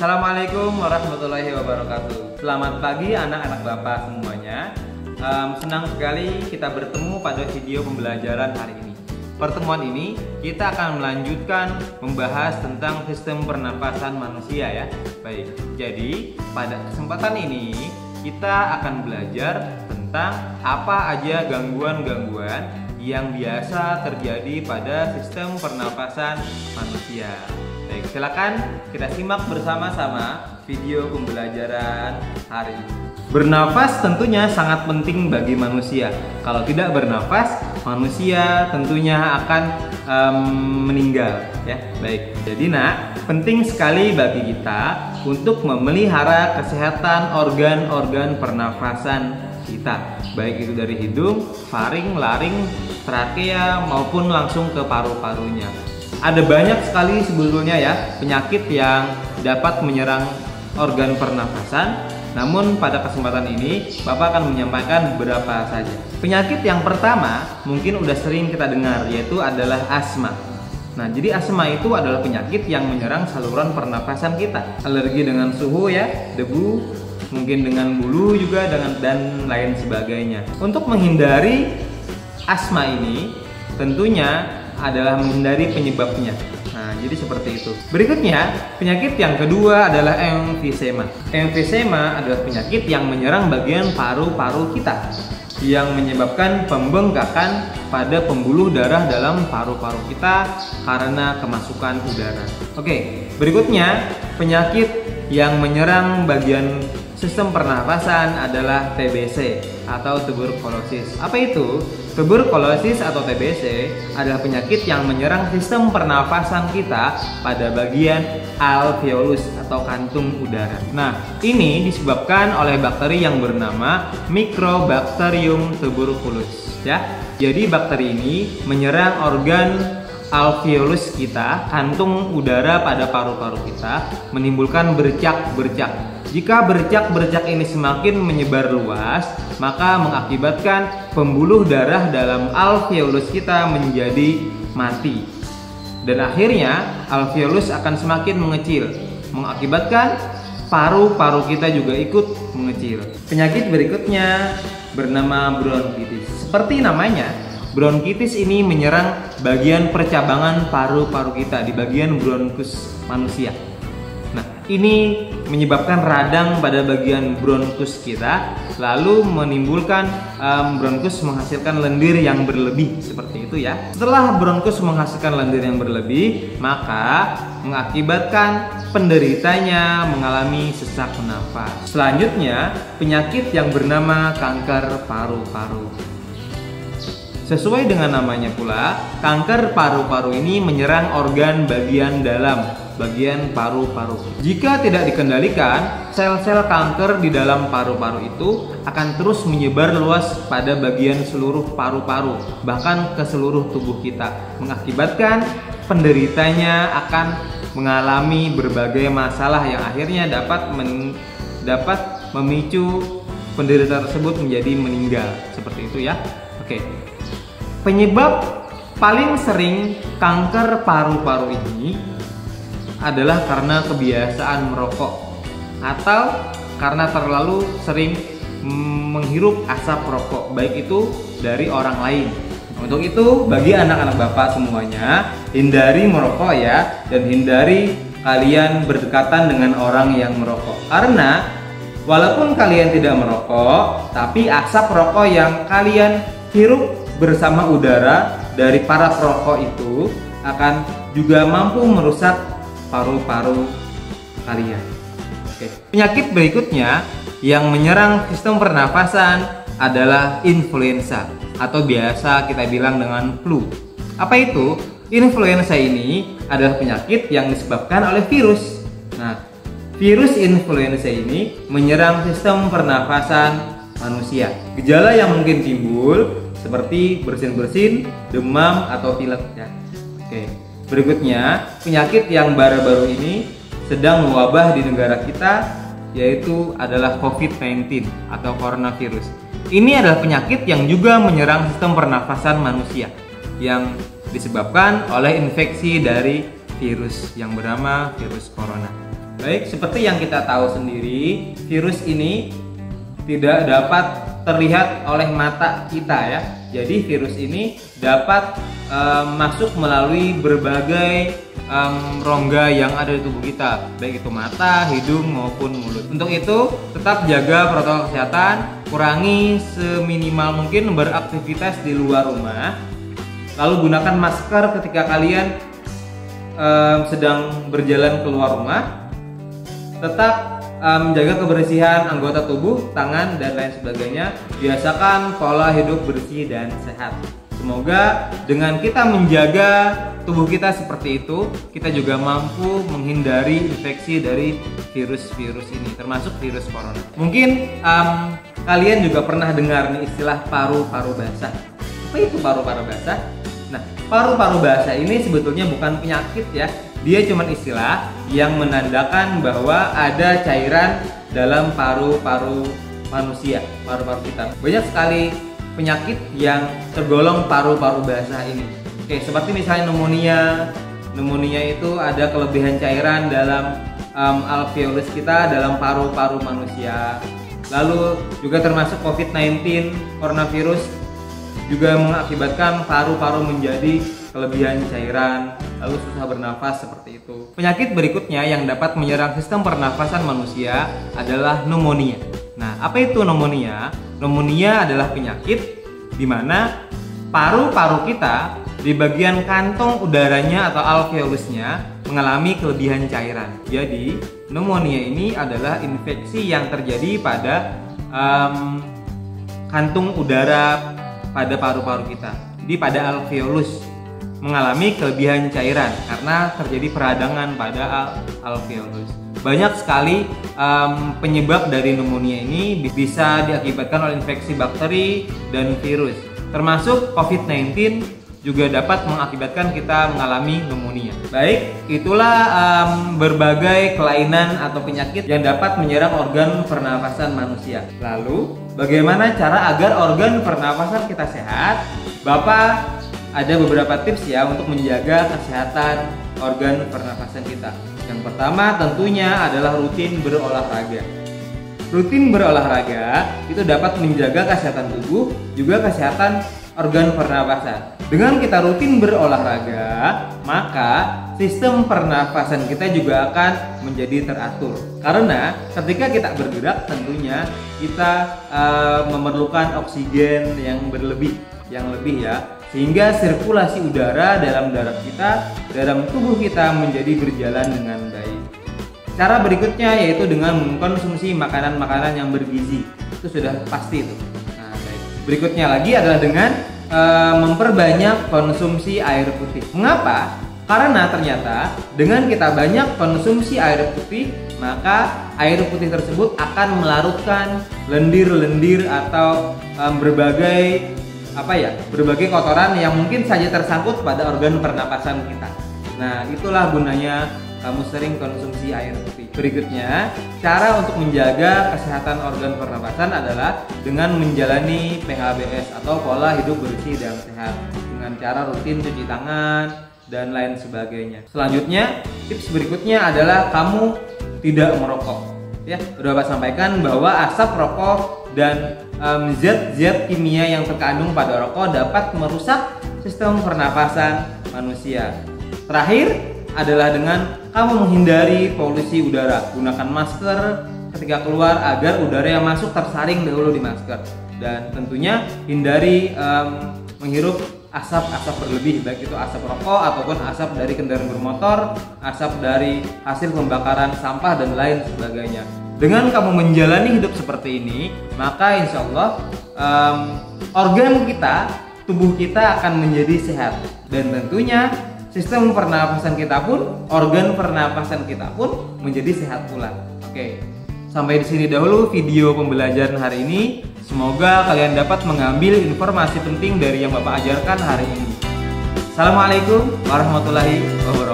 Assalamualaikum warahmatullahi wabarakatuh. Selamat pagi anak-anak Bapak semuanya. Senang sekali kita bertemu pada video pembelajaran hari ini. Pertemuan ini kita akan melanjutkan membahas tentang sistem pernapasan manusia ya. Baik, jadi pada kesempatan ini kita akan belajar tentang apa aja gangguan-gangguan yang biasa terjadi pada sistem pernapasan manusia. Baik, silakan kita simak bersama-sama video pembelajaran hari ini. Bernafas tentunya sangat penting bagi manusia. Kalau tidak bernafas, manusia tentunya akan meninggal ya. Baik, jadi penting sekali bagi kita untuk memelihara kesehatan organ-organ pernafasan kita, baik itu dari hidung, faring, laring, trakea maupun langsung ke paru-parunya. Ada banyak sekali sebetulnya ya penyakit yang dapat menyerang organ pernafasan. Namun pada kesempatan ini Bapak akan menyampaikan beberapa saja. Penyakit yang pertama mungkin udah sering kita dengar, yaitu adalah asma. Nah, jadi asma itu adalah penyakit yang menyerang saluran pernafasan kita. Alergi dengan suhu ya, debu, mungkin dengan bulu juga dan lain sebagainya. Untuk menghindari asma ini tentunya adalah menghindari penyebabnya. Nah, jadi seperti itu. Berikutnya, penyakit yang kedua adalah emfisema. Emfisema adalah penyakit yang menyerang bagian paru-paru kita, yang menyebabkan pembengkakan pada pembuluh darah dalam paru-paru kita karena kemasukan udara. Oke, berikutnya penyakit yang menyerang bagian sistem pernafasan adalah TBC atau tuberkulosis. Apa itu? Tuberkulosis atau TBC adalah penyakit yang menyerang sistem pernafasan kita pada bagian alveolus atau kantung udara. Nah, ini disebabkan oleh bakteri yang bernama Mycobacterium tuberculosis ya. Jadi bakteri ini menyerang organ alveolus kita, kantung udara pada paru-paru kita, menimbulkan bercak-bercak. Jika bercak-bercak ini semakin menyebar luas, maka mengakibatkan pembuluh darah dalam alveolus kita menjadi mati. Dan akhirnya alveolus akan semakin mengecil, mengakibatkan paru-paru kita juga ikut mengecil. Penyakit berikutnya bernama bronkitis. Seperti namanya, bronkitis ini menyerang bagian percabangan paru-paru kita di bagian bronkus manusia. Nah, ini menyebabkan radang pada bagian bronkus kita, lalu menimbulkan bronkus menghasilkan lendir yang berlebih seperti itu ya. Setelah bronkus menghasilkan lendir yang berlebih, maka mengakibatkan penderitanya mengalami sesak nafas. Selanjutnya, penyakit yang bernama kanker paru-paru. Sesuai dengan namanya pula, kanker paru-paru ini menyerang organ bagian dalam, bagian paru-paru. Jika tidak dikendalikan, sel-sel kanker di dalam paru-paru itu akan terus menyebar luas pada bagian seluruh paru-paru, bahkan ke seluruh tubuh kita, mengakibatkan penderitanya akan mengalami berbagai masalah yang akhirnya dapat memicu penderita tersebut menjadi meninggal. Seperti itu ya. Oke. Penyebab paling sering kanker paru-paru ini adalah karena kebiasaan merokok atau karena terlalu sering menghirup asap rokok, baik itu dari orang lain. Untuk itu, bagi anak-anak Bapak semuanya, hindari merokok ya, dan hindari kalian berdekatan dengan orang yang merokok. Karena walaupun kalian tidak merokok, tapi asap rokok yang kalian hirup bersama udara dari para perokok itu akan juga mampu merusak paru-paru kalian. Oke. Penyakit berikutnya yang menyerang sistem pernafasan adalah influenza atau biasa kita bilang dengan flu. Apa itu? Influenza ini adalah penyakit yang disebabkan oleh virus. Nah, virus influenza ini menyerang sistem pernafasan manusia. Gejala yang mungkin timbul seperti bersin-bersin, demam atau pilek ya. Oke. Berikutnya, penyakit yang baru-baru ini sedang mewabah di negara kita, yaitu adalah COVID-19 atau coronavirus. Ini adalah penyakit yang juga menyerang sistem pernafasan manusia yang disebabkan oleh infeksi dari virus yang bernama virus corona. Baik, seperti yang kita tahu sendiri, virus ini tidak dapat terlihat oleh mata kita ya. Jadi virus ini dapat masuk melalui berbagai rongga yang ada di tubuh kita, baik itu mata, hidung maupun mulut. Untuk itu tetap jaga protokol kesehatan, kurangi seminimal mungkin beraktivitas di luar rumah, lalu gunakan masker ketika kalian sedang berjalan keluar rumah. Tetap menjaga kebersihan anggota tubuh, tangan dan lain sebagainya. Biasakan pola hidup bersih dan sehat. Semoga dengan kita menjaga tubuh kita seperti itu, kita juga mampu menghindari infeksi dari virus-virus ini, termasuk virus corona. Mungkin kalian juga pernah dengar nih istilah paru-paru basah. Apa itu paru-paru basah? Nah, paru-paru basah ini sebetulnya bukan penyakit ya. Dia cuma istilah yang menandakan bahwa ada cairan dalam paru-paru manusia, paru-paru kita. Banyak sekali penyakit yang tergolong paru-paru basah ini. Oke, seperti misalnya pneumonia. Pneumonia itu ada kelebihan cairan dalam alveolus kita, dalam paru-paru manusia. Lalu juga termasuk COVID-19, coronavirus juga mengakibatkan paru-paru menjadi kelebihan cairan, lalu susah bernafas seperti itu. Penyakit berikutnya yang dapat menyerang sistem pernafasan manusia adalah pneumonia. Nah, apa itu pneumonia? Pneumonia adalah penyakit di mana paru-paru kita di bagian kantong udaranya atau alveolusnya mengalami kelebihan cairan. Jadi, pneumonia ini adalah infeksi yang terjadi pada kantung udara pada paru-paru kita. Jadi pada alveolus mengalami kelebihan cairan karena terjadi peradangan pada alveolus. Banyak sekali penyebab dari pneumonia ini bisa diakibatkan oleh infeksi bakteri dan virus. Termasuk COVID-19 juga dapat mengakibatkan kita mengalami pneumonia. Baik, itulah berbagai kelainan atau penyakit yang dapat menyerang organ pernafasan manusia. Lalu, bagaimana cara agar organ pernafasan kita sehat? Bapak ada beberapa tips ya untuk menjaga kesehatan organ pernafasan kita. Yang pertama tentunya adalah rutin berolahraga. Rutin berolahraga itu dapat menjaga kesehatan tubuh, juga kesehatan organ pernafasan. Dengan kita rutin berolahraga, maka sistem pernafasan kita juga akan menjadi teratur. Karena ketika kita bergerak tentunya kita memerlukan oksigen yang lebih ya, sehingga sirkulasi udara dalam darah kita, dalam tubuh kita menjadi berjalan dengan baik. Cara berikutnya yaitu dengan mengkonsumsi makanan-makanan yang bergizi. Itu sudah pasti itu. Nah, baik. Berikutnya lagi adalah dengan memperbanyak konsumsi air putih. Mengapa? Karena ternyata dengan kita banyak konsumsi air putih, maka air putih tersebut akan melarutkan lendir-lendir atau berbagai kotoran yang mungkin saja tersangkut pada organ pernapasan kita. Nah, itulah gunanya kamu sering konsumsi air putih. Berikutnya, cara untuk menjaga kesehatan organ pernapasan adalah dengan menjalani PHBS atau pola hidup bersih dan sehat dengan cara rutin cuci tangan dan lain sebagainya. Selanjutnya, tips berikutnya adalah kamu tidak merokok. Ya, sudah Bapak sampaikan bahwa asap rokok dan zat-zat kimia yang terkandung pada rokok dapat merusak sistem pernapasan manusia. Terakhir adalah dengan kamu menghindari polusi udara. Gunakan masker ketika keluar agar udara yang masuk tersaring dahulu di masker. Dan tentunya hindari menghirup asap-asap berlebih, baik itu asap rokok ataupun asap dari kendaraan bermotor, asap dari hasil pembakaran sampah dan lain sebagainya. Dengan kamu menjalani hidup seperti ini, maka insya Allah organ kita, tubuh kita akan menjadi sehat. Dan tentunya sistem pernapasan kita pun, organ pernapasan kita pun menjadi sehat pula. Oke, sampai di sini dahulu video pembelajaran hari ini. Semoga kalian dapat mengambil informasi penting dari yang Bapak ajarkan hari ini. Assalamualaikum warahmatullahi wabarakatuh.